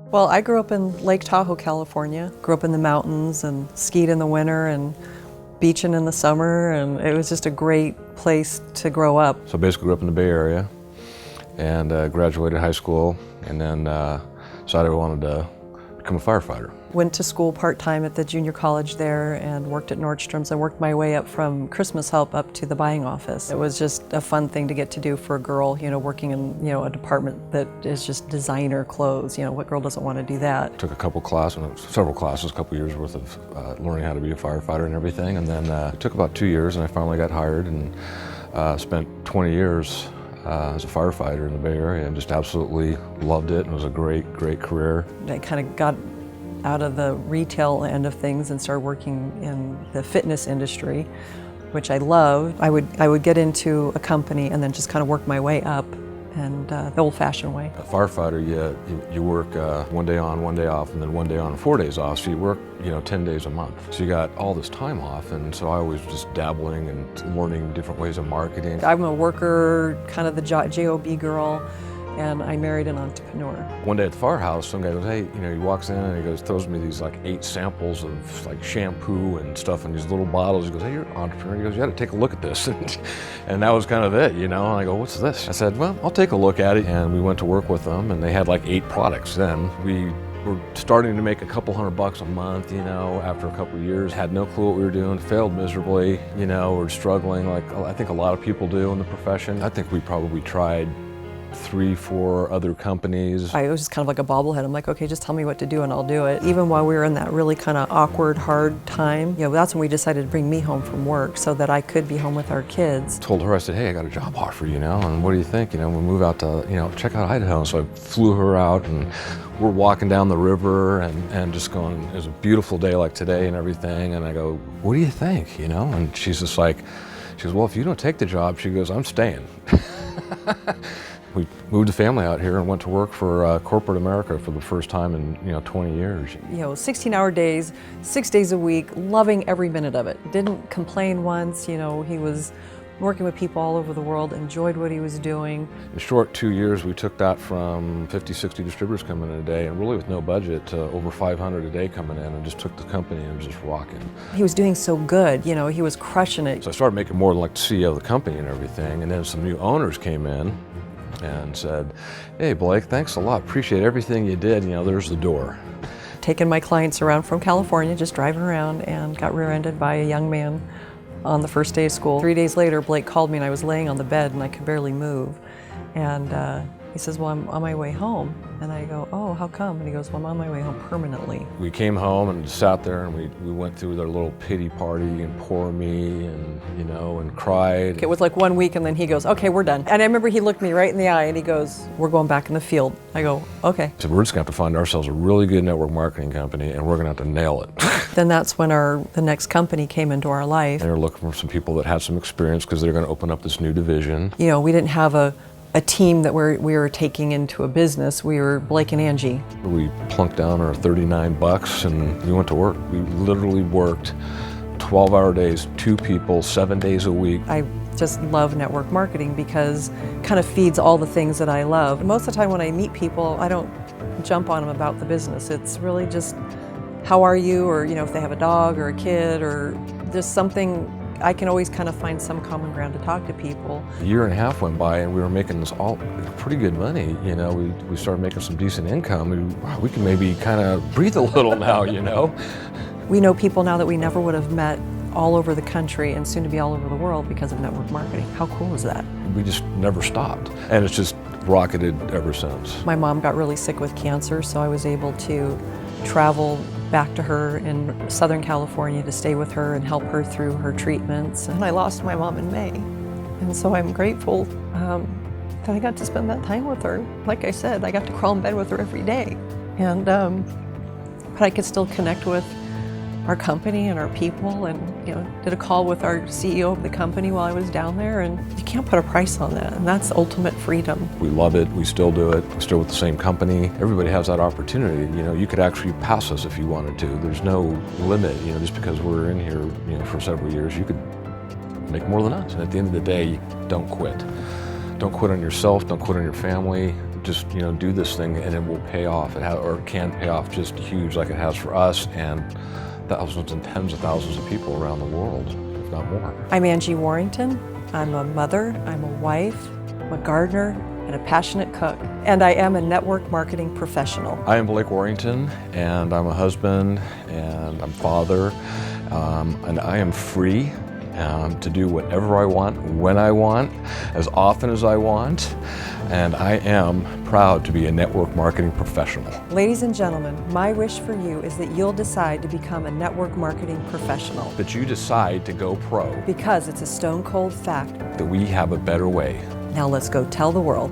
Well, I grew up in Lake Tahoe, California. Grew up in the mountains and skied in the winter and beaching in the summer, and it was just a great place to grow up. So basically grew up in the Bay Area and graduated high school, and then decided I wanted to become a firefighter. Went to school part-time at the junior college there and worked at Nordstrom's. I worked my way up from Christmas help up to the buying office. It was just a fun thing to get to do for a girl, working in, a department that is just designer clothes. What girl doesn't want to do that? Took a couple classes, several classes, a couple years worth of learning how to be a firefighter and everything, and then it took about 2 years and I finally got hired and spent 20 years as a firefighter in the Bay Area and just absolutely loved it. It was a great, great career. I kind of got out of the retail end of things and started working in the fitness industry, which I loved. I would get into a company and then just kind of work my way up, and the old-fashioned way. A firefighter, you work 1 day on, 1 day off, and then 1 day on and 4 days off, so you work 10 days a month. So you got all this time off, and so I was just dabbling and learning different ways of marketing. I'm a worker, kind of the JOB girl, and I married an entrepreneur. One day at the firehouse, some guy goes, hey, he walks in and he goes, throws me these like 8 samples of like shampoo and stuff in these little bottles. He goes, hey, you're an entrepreneur. He goes, you got to take a look at this. And that was kind of it, And I go, what's this? I said, well, I'll take a look at it. And we went to work with them, and they had like 8 products then. We were starting to make a couple $100 a month, after a couple of years. Had no clue what we were doing, failed miserably, we're struggling like I think a lot of people do in the profession. I think we probably tried 3-4 other companies. I was just kind of like a bobblehead. I'm like, okay, just tell me what to do and I'll do it. Even while we were in that really kind of awkward, hard time, that's when we decided to bring me home from work so that I could be home with our kids. Told her, I said, hey, I got a job offer, and what do you think? We'll move out to, check out Idaho. So I flew her out, and we're walking down the river and just going, it was a beautiful day like today and everything. And I go, what do you think? And she's just like, she goes, well, if you don't take the job, she goes, I'm staying. We moved the family out here and went to work for corporate America for the first time in 20 years. 16-hour days, 6 days a week, loving every minute of it. Didn't complain once. He was working with people all over the world, enjoyed what he was doing. In short 2 years, we took that from 50, 60 distributors coming in a day, and really with no budget, to over 500 a day coming in, and just took the company and just rocking. He was doing so good, he was crushing it. So I started making more than like the CEO of the company and everything, and then some new owners came in and said, hey Blake, thanks a lot, appreciate everything you did, there's the door. Taking my clients around from California, just driving around, and got rear-ended by a young man on the first day of school. 3 days later, Blake called me and I was laying on the bed and I could barely move. And he says, well, I'm on my way home. And I go, oh, how come? And he goes, well, I'm on my way home permanently. We came home and sat there and we went through their little pity party and poor me and, and cried. It was like 1 week and then he goes, okay, we're done. And I remember he looked me right in the eye and he goes, we're going back in the field. I go, okay. So we're just gonna have to find ourselves a really good network marketing company and we're gonna have to nail it. Then that's when the next company came into our life. They were looking for some people that had some experience because they're gonna open up this new division. We didn't have a team that we were taking into a business. We were Blake and Angie. We plunked down our $39 and we went to work. We literally worked 12-hour days, 2 people, 7 days a week. I just love network marketing because it kind of feeds all the things that I love. Most of the time when I meet people, I don't jump on them about the business. It's really just, how are you? Or, if they have a dog or a kid or just something. I can always kind of find some common ground to talk to people. A year and a half went by and we were making this all pretty good money. We started making some decent income. We can maybe kind of breathe a little now, We know people now that we never would have met all over the country and soon to be all over the world because of network marketing. How cool is that? We just never stopped. And it's just rocketed ever since. My mom got really sick with cancer, so I was able to travel back to her in Southern California to stay with her and help her through her treatments. And I lost my mom in May. And so I'm grateful that I got to spend that time with her. Like I said, I got to crawl in bed with her every day. And but I could still connect with our company and our people, and did a call with our CEO of the company while I was down there, and you can't put a price on that, and that's ultimate freedom. We love it, we still do it, we're still with the same company. Everybody has that opportunity. You could actually pass us if you wanted to. There's no limit, just because we're in here for several years, you could make more than us. And at the end of the day, don't quit. Don't quit on yourself, don't quit on your family. just do this thing and it will pay off. Or it can pay off just huge like it has for us and thousands and tens of thousands of people around the world, if not more. I'm Angie Warrington. I'm a mother, I'm a wife, I'm a gardener, and a passionate cook. And I am a network marketing professional. I am Blake Warrington, and I'm a husband, and I'm father, and I am free to do whatever I want, when I want, as often as I want, and I am proud to be a network marketing professional. Ladies and gentlemen, my wish for you is that you'll decide to become a network marketing professional. That you decide to go pro. Because it's a stone cold fact. That we have a better way. Now let's go tell the world.